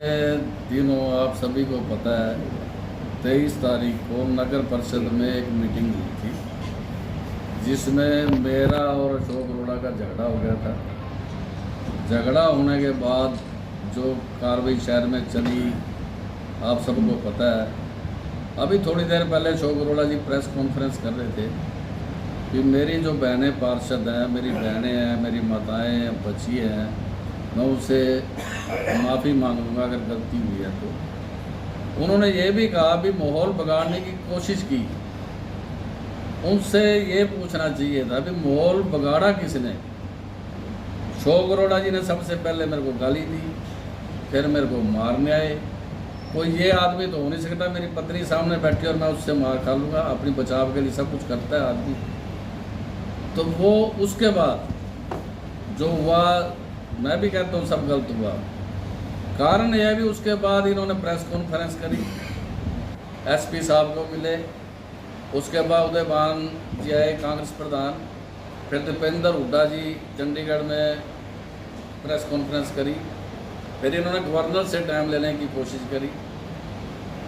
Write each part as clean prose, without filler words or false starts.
दिनों आप सभी को पता है 23 तारीख को नगर परिषद में एक मीटिंग हुई थी जिसमें मेरा और अशोक अरोड़ा का झगड़ा हो गया था। झगड़ा होने के बाद जो कार्रवाई शहर में चली आप सबको पता है। अभी थोड़ी देर पहले अशोक अरोड़ा जी प्रेस कॉन्फ्रेंस कर रहे थे कि मेरी जो बहनें पार्षद हैं, मेरी बहनें हैं, मेरी माताएं बच्ची हैं, मैं उनसे माफ़ी मांगूंगा अगर गलती हुई है तो। उन्होंने ये भी कहा भी माहौल बिगाड़ने की कोशिश की। उनसे ये पूछना चाहिए था भी माहौल बिगाड़ा किसने। अशोक अरोड़ा जी ने सबसे पहले मेरे को गाली दी, फिर मेरे को मारने आए। कोई ये आदमी तो हो नहीं सकता मेरी पत्नी सामने बैठी और मैं उससे मार खा लूँगा। अपनी बचाव के लिए सब कुछ करता है आदमी। तो वो उसके बाद जो हुआ, मैं भी कहता हूँ सब गलत हुआ। कारण यह भी उसके बाद इन्होंने प्रेस कॉन्फ्रेंस करी, एसपी साहब को मिले, उसके बाद उदयभान जी आए कांग्रेस प्रधान, फिर दीपेंद्र हुड्डा जी चंडीगढ़ में प्रेस कॉन्फ्रेंस करी, फिर इन्होंने गवर्नर से टाइम लेने की कोशिश करी।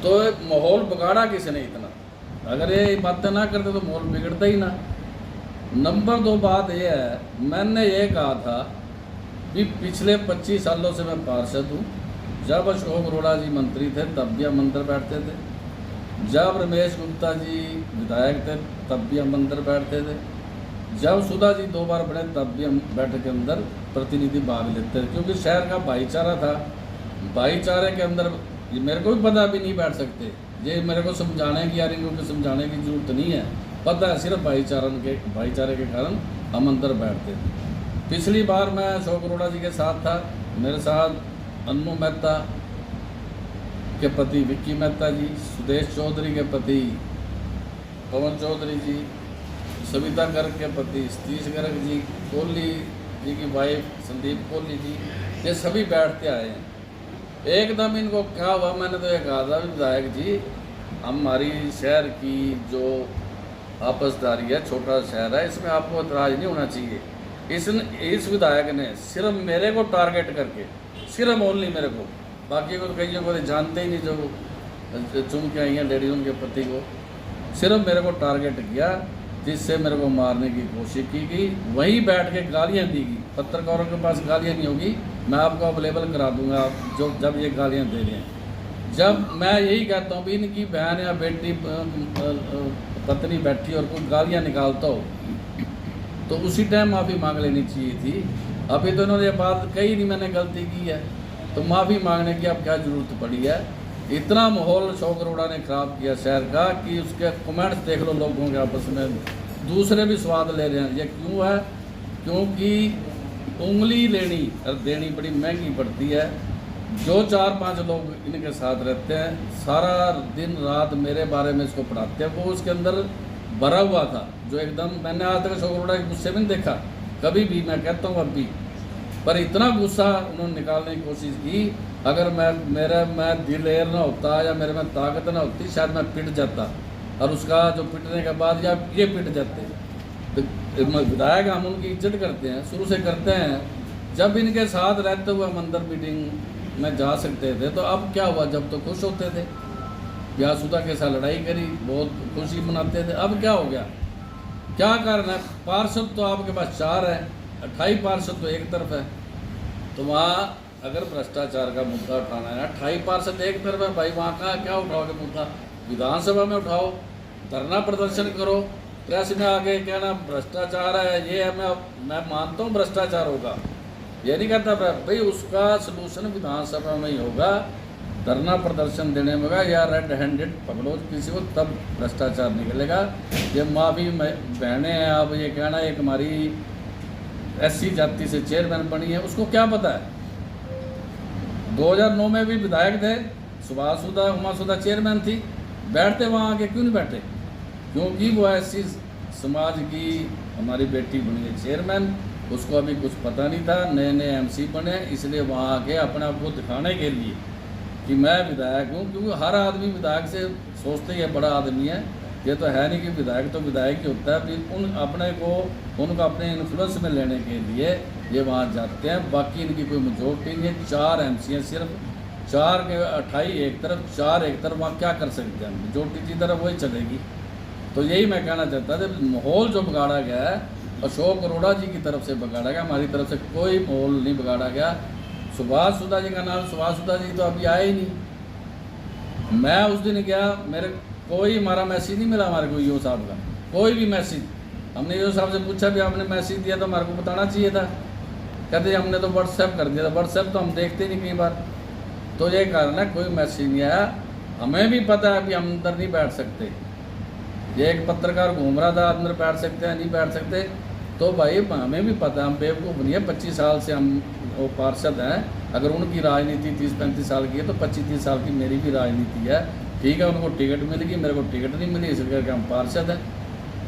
तो माहौल बिगाड़ा किसने इतना? अगर ये बातें ना करते तो माहौल बिगड़ता ही ना। नंबर 2 बात यह है, मैंने ये कहा था कि पिछले 25 सालों से मैं पार्षद हूँ। जब अशोक अरोड़ा जी मंत्री थे तब भी हम अंदर बैठते थे, जब रमेश गुप्ता जी विधायक थे तब भी हम अंदर बैठते थे, जब सुधा जी 2 बार बने तब भी हम बैठक के अंदर प्रतिनिधि भाग लेते थे, क्योंकि शहर का भाईचारा था। भाईचारे के अंदर ये मेरे को भी पता भी नहीं बैठ सकते, ये मेरे को समझाने की या इनको को समझाने की जरूरत नहीं है, पता है सिर्फ भाईचारे के कारण हम अंदर बैठते थे। पिछली बार मैं अशोक अरोड़ा जी के साथ था, मेरे साथ अन्नू मेहता के पति विक्की मेहता जी, सुदेश चौधरी के पति पवन चौधरी जी, सविता गर्ग के पति सतीश गर्ग जी, कोहली जी की वाइफ संदीप कोहली जी, ये सभी बैठते आए हैं। एकदम इनको क्या हुआ, मैंने तो ये कहा था विधायक जी हमारी शहर की जो आपसदारी है, छोटा शहर है, इसमें आपको एतराज़ नहीं होना चाहिए। इस विधायक ने सिर्फ मेरे को टारगेट करके, सिर्फ ओनली मेरे को, बाकी को कईयों को जानते ही नहीं जो चुन के आई हैं लेडी, उनके पति को सिर्फ मेरे को टारगेट किया, जिससे मेरे को मारने की कोशिश की गई। वहीं बैठ के गालियाँ दी गई। पत्रकारों के पास गालियाँ नहीं होगी, मैं आपको अवेलेबल करा दूंगा जो जब ये गालियाँ दे रहे हैं। जब मैं यही कहता हूँ भी इनकी बहन या बेटी पत्नी बैठी और कोई गालियाँ निकालता हो तो उसी टाइम माफ़ी मांग लेनी चाहिए थी। अभी तो इन्होंने ये बात कही नहीं मैंने गलती की है, तो माफ़ी मांगने की अब क्या ज़रूरत पड़ी है। इतना माहौल अशोक अरोड़ा ने ख़राब किया शहर का कि उसके कमेंट्स देख लो लोगों के आपस में, दूसरे भी स्वाद ले रहे हैं। ये क्यों है? क्योंकि उंगली लेनी और देनी बड़ी महंगी पड़ती है। जो 4-5 लोग इनके साथ रहते हैं, सारा दिन रात मेरे बारे में इसको पढ़ाते हैं, वो उसके अंदर भरा हुआ था। जो एकदम मैंने आज तक अशोक अरोड़ा के गुस्से में नहीं देखा कभी भी, मैं कहता हूँ अब भी, पर इतना गुस्सा उन्होंने निकालने की कोशिश की। अगर मैं दिल एर ना होता या मेरे में ताकत ना होती, शायद मैं पिट जाता, और उसका जो पिटने के बाद या ये पिट जाते। तो विधायक हम उनकी इज्जत करते हैं, शुरू से करते हैं। जब इनके साथ रहते हुए हम अंदर मीटिंग में जा सकते थे, तो अब क्या हुआ? जब तो खुश होते थे, या सुधा के साथ लड़ाई करी, बहुत खुशी मनाते थे, अब क्या हो गया? क्या कारण है? पार्षद तो आपके पास 4 है, 28 पार्षद तो एक तरफ है। तो वहाँ अगर भ्रष्टाचार का मुद्दा उठाना है, 28 पार्षद एक तरफ है भाई, वहाँ का क्या उठाओगे मुद्दा? विधानसभा में उठाओ, धरना प्रदर्शन करो, प्रेस में आके कहना भ्रष्टाचार है, ये है। मैं मानता हूँ भ्रष्टाचार होगा, ये नहीं कहता भाई, उसका सलूशन विधानसभा में ही होगा, धरना प्रदर्शन देने में होगा, या रेड हैंडेड पकड़ो किसी को, तब भ्रष्टाचार निकलेगा। ये माफ़ी बहनें हैं, अब ये कहना एक हमारी SC जाति से चेयरमैन बनी है, उसको क्या पता है? 2009 में भी विधायक थे, सुभाष सुधा उमा सुधा चेयरमैन थी, बैठते वहाँ आके क्यों नहीं बैठे? क्योंकि वो SC समाज की हमारी बेटी बनी है चेयरमैन, उसको अभी कुछ पता नहीं था, नए MC बने, इसलिए वहाँ आके अपने आप को दिखाने के लिए कि मैं विधायक हूँ। क्योंकि हर आदमी विधायक से सोचते ही बड़ा आदमी है, ये तो है नहीं कि विधायक तो विधायक ही होता है। फिर उनको अपने इन्फ्लुएंस में लेने के लिए ये वहाँ जाते हैं। बाकी इनकी कोई मेजोरिटी नहीं है, 4 MC हैं सिर्फ, 4 के 28 एक तरफ, 4 एक तरफ, वहाँ क्या कर सकते हैं हम? मेजोरिटी की तरफ वही चलेगी। तो यही मैं कहना चाहता था, माहौल जो बिगाड़ा गया है अशोक अरोड़ा जी की तरफ से बिगाड़ा गया, हमारी तरफ से कोई माहौल नहीं बिगाड़ा गया। सुभाष सुधा जी का नाम, सुभाष सुधा जी तो अभी आए ही नहीं। मैं उस दिन गया, मेरे कोई हमारा मैसेज नहीं मिला हमारे को ईओ साहब का, कोई भी मैसेज। हमने ईओ साहब से पूछा भी आपने मैसेज दिया तो हमारे को बताना चाहिए था, कहते हमने तो व्हाट्सएप कर दिया था। व्हाट्सएप तो हम देखते नहीं कई बार, तो यही कारण है कोई मैसेज नहीं आया। हमें भी पता है कि हम अंदर नहीं बैठ सकते, ये एक पत्रकार घूम रहा था अंदर बैठ सकते हैं नहीं बैठ सकते, तो भाई हमें भी पता है, हम बेवकूफ़ नहीं है। 25 साल से हम वो पार्षद हैं, अगर उनकी राजनीति 30-35 साल की है तो 25-30 साल की मेरी भी राजनीति है। ठीक है, उनको टिकट मिल गई, मेरे को टिकट नहीं मिली, इसलिए करके हम पार्षद हैं।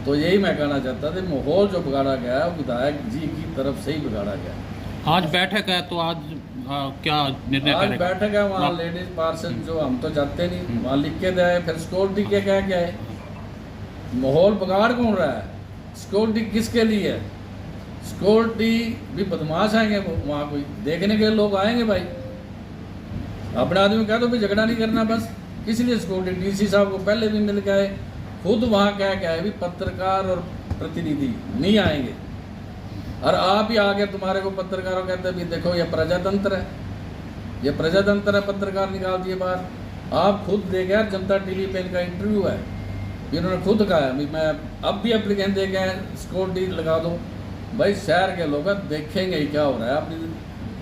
तो यही मैं कहना चाहता था, माहौल जो बिगाड़ा गया है विधायक जी की तरफ से ही बिगाड़ा गया। आज बैठक है तो आज क्या निर्णय आज करेगा? बैठक है, वहाँ लेडीज पार्षद जो, हम तो जाते नहीं, वहाँ लिख के दे, फिर सिक्योरिटी के क्या क्या है, माहौल बिगाड़ कौन रहा है? सिक्योरिटी किसके लिए है? सिक्योरिटी भी बदमाश आएंगे वो, वहाँ कोई देखने के लोग आएंगे भाई। अपने आदमी कह दो भाई झगड़ा नहीं करना बस, किस लिए सिक्योरिटी? डीसी साहब को पहले भी मिल गए, खुद वहाँ क्या क्या है भी पत्रकार और प्रतिनिधि नहीं आएंगे, और आप ही आगे तुम्हारे को पत्रकारों कहते हैं भी देखो ये प्रजातंत्र है, ये प्रजातंत्र है, पत्रकार निकाल दिए बाहर। आप खुद देखे यार, जनता टीवी पे इनका इंटरव्यू है, इन्होंने खुद कहा है भी मैं अब भी एप्लीकेशन दे गए सिक्योरिटी लगा दो। भाई शहर के लोग देखेंगे ही क्या हो रहा है, अपनी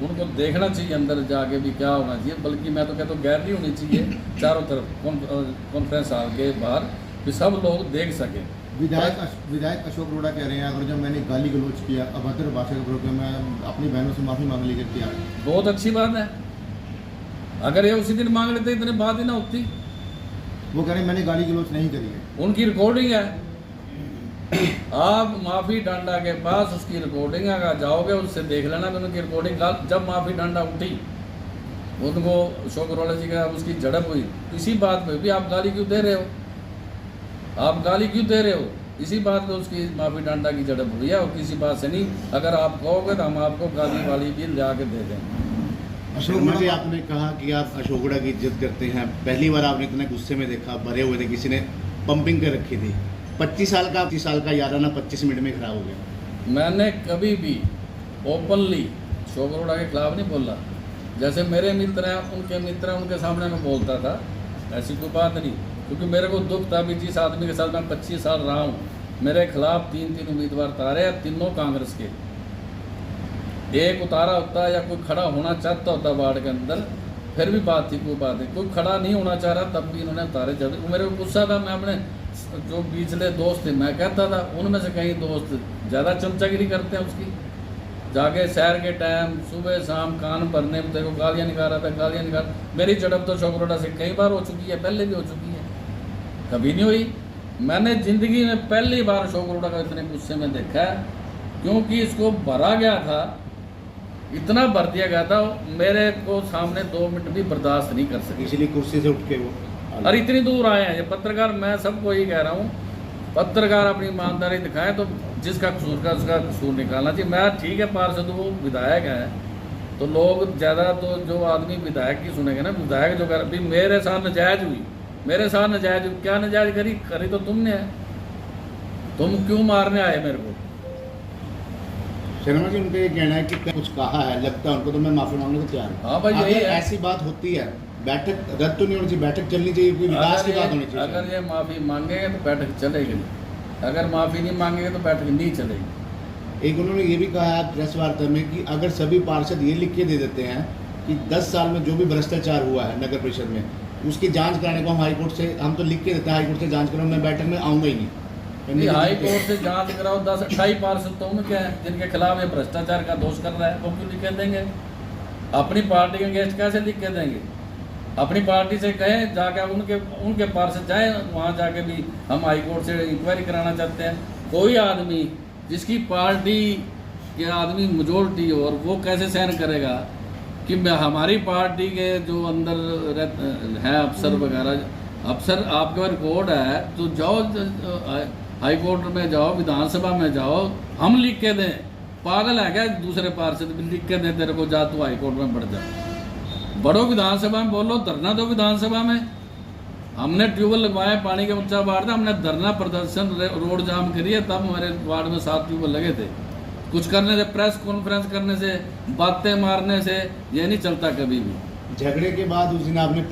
उनको देखना चाहिए अंदर जाके भी क्या होना चाहिए। बल्कि मैं तो कहता हूँ गैलरी होनी चाहिए चारों तरफ कॉन्फ्रेंस हॉल के बाहर, कि सब लोग देख सकें। विधायक अशोक अरोड़ा कह रहे हैं अगर जब मैंने गाली गलौज किया, अभद्र भाषा का प्रयोग किया, मैं अपनी बहनों से माफ़ी मांग लेकर तैयार। बहुत अच्छी बात है, अगर ये उसी दिन मांग लेते इतनी बात ही ना होती। वो कह रहे हैं मैंने गाली गलौज नहीं करी है, उनकी रिकॉर्डिंग है, आप माफ़ी डांडा के पास उसकी रिकॉर्डिंग है, अगर जाओगे उससे देख लेना कि उनकी रिकॉर्डिंग जब माफ़ी डांडा उठी, उनको अशोक अरोड़ा जी का उसकी झड़प हुई, इसी बात पे भी आप गाली क्यों दे रहे हो? आप गाली क्यों दे रहे हो? इसी बात पे उसकी माफ़ी डांडा की झड़प हुई है, और किसी बात से नहीं। अगर आप कहोगे तो हम आपको गाली वाली भी ला के दे दें। शर्मा जी, आपने कहा कि आप अशोक अरोड़ा की इज्जत करते हैं, पहली बार आपने इतने गुस्से में देखा, भरे हुए थे, किसी ने पंपिंग कर रखी थी। 25 साल का 30 साल का याराना 25 मिनट में खराब हो गया। मैंने कभी भी ओपनली अशोक अरोड़ा के खिलाफ नहीं बोला। जैसे मेरे मित्र हैं, उनके मित्र हैं, उनके सामने मैं बोलता था, ऐसी कोई बात नहीं। क्योंकि मेरे को दुख था भी जिस आदमी के साथ मैं 25 साल रहा हूँ, मेरे खिलाफ 3 उम्मीदवार तारे हैं, तीनों कांग्रेस के। एक उतारा होता या कोई खड़ा होना चाहता होता वार्ड के अंदर, फिर भी बात थी, कोई बात नहीं। कोई खड़ा नहीं होना चाह रहा तब भी इन्होंने उतारे। जब मेरे को गुस्सा था, मैं अपने जो पिछले दोस्त थे मैं कहता था, उनमें से कई दोस्त ज़्यादा चमचागिरी करते हैं उसकी, जाके शहर के टाइम सुबह शाम कान भरने में देखो गालियाँ निकाल रहा था, गालियाँ निकाल। मेरी झड़प तो अशोक अरोड़ा से कई बार हो चुकी है, पहले भी हो चुकी है, कभी नहीं हुई। मैंने ज़िंदगी में पहली बार अशोक अरोड़ा का इतने गुस्से में देखा है, क्योंकि इसको भरा गया था, इतना भर दिया गया था, मेरे को सामने 2 मिनट भी बर्दाश्त नहीं कर सके, इसलिए कुर्सी से उठ के वो और इतनी दूर आए हैं ये पत्रकार। मैं सबको यही कह रहा हूँ, पत्रकार अपनी ईमानदारी दिखाएं तो जिसका कसूर का उसका कसूर निकालना चाहिए। मैं ठीक है पार्षद वो विधायक है, तो लोग ज़्यादा तो जो आदमी विधायक की सुनेंगे ना, विधायक जो कर भी मेरे साथ नजायज हुई, मेरे साथ नजायज हुई, क्या नजायज करी तो तुमने है, तुम क्यों मारने आए मेरे को? शर्मा जी, उनका ये कहना है कि कुछ कहा है, लगता है उनको, तो मैं माफी मांगने को तैयार हूं। हाँ भाई, यही अगर है। ऐसी बात होती है, बैठक रद्द तो नहीं होनी चाहिए, बैठक चलनी चाहिए, कोई विकास की बात होनी चाहिए। अगर ये माफ़ी मांगेंगे तो बैठक चलेगी, अगर माफ़ी नहीं मांगेंगे तो बैठक नहीं चलेगी। एक उन्होंने ये भी कहा है प्रेस वार्ता में कि अगर सभी पार्षद ये लिख के दे देते हैं कि 10 साल में जो भी भ्रष्टाचार हुआ है नगर परिषद में, उसकी जांच कराने को हम हाईकोर्ट से, हम तो लिख के देते हैं हाईकोर्ट से जांच करो, मैं बैठक में आऊँगा ही नहीं। हाई कोर्ट से जांच कराओ, 10-28 पार्षद तो उनके हैं जिनके खिलाफ ये भ्रष्टाचार का दोष कर रहा है, वो क्यों लिख के देंगे? अपनी पार्टी के गेस्ट कैसे लिख के देंगे? अपनी पार्टी से कहें जाके, उनके पार्षद जाए वहाँ जाके भी हम हाई कोर्ट से इंक्वायरी कराना चाहते हैं। कोई आदमी जिसकी पार्टी के आदमी मेजोरिटी हो, और वो कैसे सहन करेगा कि हमारी पार्टी के जो अंदर है अफसर वगैरह, अफसर आपके पास रिकॉर्ड है तो जाओ हाई कोर्ट में जाओ, विधानसभा में जाओ, हम लिख के दें? पागल है क्या? दूसरे पार्षद भी लिख के दें तेरे को, जा तू हाई कोर्ट में बढ़ जा। बड़ो विधानसभा में बोलो, धरना दो विधानसभा में। हमने ट्यूबवेल लगवाए, पानी का ऊंचा बाढ़ था, हमने धरना प्रदर्शन रोड जाम करी है, तब हमारे वार्ड में 7 ट्यूबवेल लगे थे। कुछ करने से, प्रेस कॉन्फ्रेंस करने से, बातें मारने से ये नहीं चलता कभी भी। झगड़े के बाद उस दिन आपने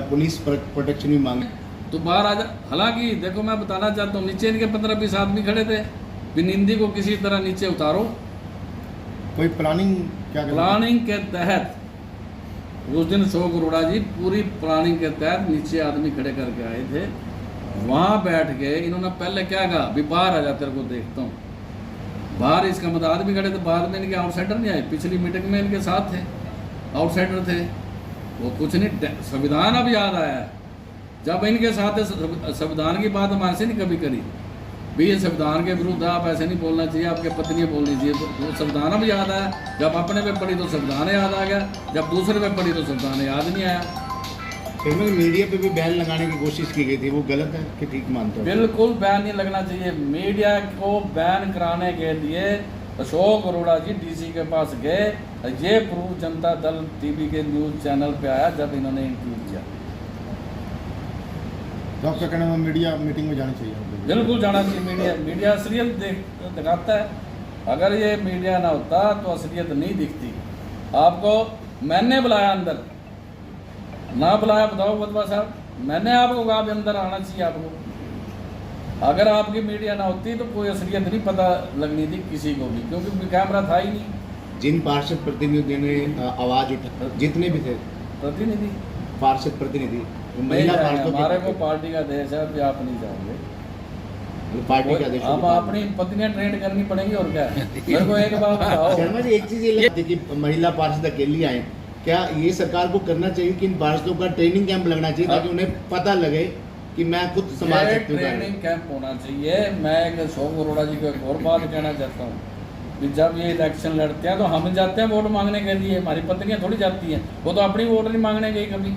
पुलिस प्रोटेक्शन भी मांगी तो बाहर आ जा। हालांकि देखो मैं बताना चाहता हूँ, नीचे इनके 15-20 आदमी खड़े थे, बिनिंदी को किसी तरह नीचे उतारो। कोई प्लानिंग क्या प्लानिंग के तहत उस दिन अशोक अरोड़ा जी पूरी प्लानिंग के तहत नीचे आदमी खड़े करके आए थे। वहाँ बैठ के इन्होंने पहले क्या कहा, भी बाहर आ जा, तेरे को देखता हूँ। बाहर इसका मतलब आदमी खड़े थे, बाद में इनके आउटसाइडर नहीं आए। पिछली मीटिंग में इनके साथ थे, आउटसाइडर थे वो। कुछ नहीं, संविधान अब याद आया है। जब इनके साथ संविधान की बात हमारे से नहीं कभी करी भी, ये संविधान के विरुद्ध आप ऐसे नहीं बोलना चाहिए, आपके पत्नी बोलनी चाहिए। तो संविधान अब याद आया। जब अपने पे पड़ी तो संविधान याद आ गया, जब दूसरे पे पड़ी तो संविधान याद नहीं आया। फिर में मीडिया पे भी बैन लगाने की कोशिश की गई थी, वो गलत है कि ठीक मानते हो? बिल्कुल बैन नहीं लगना चाहिए। मीडिया को बैन कराने के लिए अशोक अरोड़ा जी डीसी के पास गए। ये प्रूफ जनता दल टीवी के न्यूज चैनल पे आया जब इन्होंने इंटरव्यू किया। तो आपका कहना है मीडिया मीटिंग में जाना चाहिए? बिल्कुल जाना चाहिए। मीडिया असलियत दिखाता है। अगर ये मीडिया ना होता तो असलियत नहीं दिखती। आपको मैंने बुलाया अंदर, ना बुलाया बताओ बदवा साहब, मैंने आपको कहा भी अंदर आना चाहिए आपको। अगर आपकी मीडिया ना होती तो कोई असलियत नहीं पता लगनी थी किसी को भी, क्योंकि कैमरा था ही नहीं। जिन पार्षद प्रतिनिधियों ने आवाज उठा, जितने भी थे प्रतिनिधि, पार्षद प्रतिनिधि, नहीं महिला जाएंगे। पार्षदों हमारे के को पार्टी का देश है, अभी आप नहीं जाओगे। पार्टी का आदेश अब होगा। अपनी पत्नियां ट्रेंड करनी पड़ेंगी और क्या है। मेरे को एक बात बताओ, शर्मा जी, एक चीज ये लगती है कि महिला पार्षद अकेली आए, क्या ये सरकार को करना चाहिए कि इन पार्षदों का ट्रेनिंग कैंप लगना चाहिए ताकि उन्हें पता लगे कि मैं खुद संभाल सकती हूँ? ट्रेनिंग कैंप होना चाहिए। मैं एक अशोक अरोड़ा जी को एक और बात कहना चाहता हूँ कि जब ये इलेक्शन लड़ते हैं तो हम जाते हैं वोट मांगने के लिए, हमारी पत्नियां थोड़ी जाती हैं। वो तो अपनी वोट नहीं मांगने गई कभी।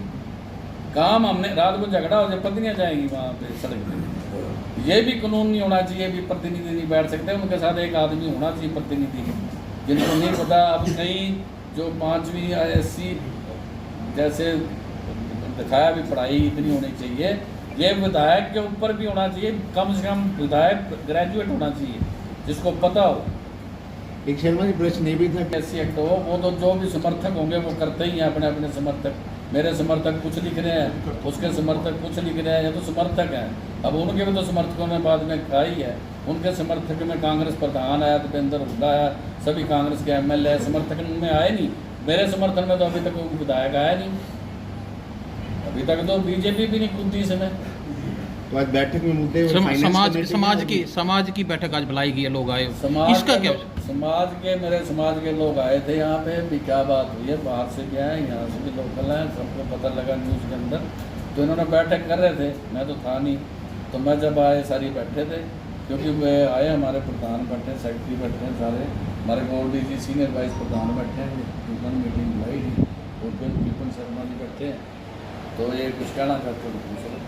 काम हमने, रात को झगड़ा हो जाए पत्नियां जाएंगी वहाँ पे सड़क पे। ये भी कानून नहीं होना चाहिए, भी प्रतिनिधि नहीं बैठ सकते, उनके साथ एक आदमी होना चाहिए प्रतिनिधि, जिनको नहीं पता। अब कहीं जो 5वीं ISC जैसे दिखाया भी पढ़ाई इतनी होनी चाहिए, ये विधायक के ऊपर भी होना चाहिए। कम से कम विधायक ग्रेजुएट होना चाहिए, जिसको पता हो। एक शर्मा जी प्रश्न ये भी था कि ऐसी एक्ट हो, वो तो जो भी समर्थक होंगे वो करते ही हैं अपने अपने समर्थक। मेरे समर्थक कुछ लिख रहे हैं, उसके समर्थक कुछ लिख रहे हैं, ये तो समर्थक हैं। अब उनके भी तो समर्थकों ने बाद में कहा ही है। उनके समर्थक में कांग्रेस प्रधान आया, दीपेंद्र हुड्डा आया, सभी कांग्रेस के MLA समर्थक में आए नहीं। मेरे समर्थन में तो अभी तक कोई विधायक आया नहीं। अभी तक तो बीजेपी भी नहीं कूदती इसमें। तो आज बैठक में मुद्दे और फाइनेंस कमेटी समाज की बैठक आज बुलाई गई है, लोग आए। इसका क्या? समाज के, मेरे समाज के लोग आए थे यहाँ पे भी। क्या बात हुई है, बाहर से क्या है, यहाँ से भी लोकल हैं, सबको पता लगा न्यूज़ के अंदर। तो इन्होंने बैठक कर रहे थे, मैं तो था नहीं। तो मैं जब आए सारी बैठे थे, क्योंकि वे आए, हमारे प्रधान बैठे, सेक्रेटरी बैठे हैं सारे, हमारे गोल्डी जी सीनियर वाइस प्रधान बैठे हैं, टिफन मीटिंग बुलाई थी, और फिर विपिन शर्मा जी बैठे हैं। तो ये कुछ कहना चाहते हो?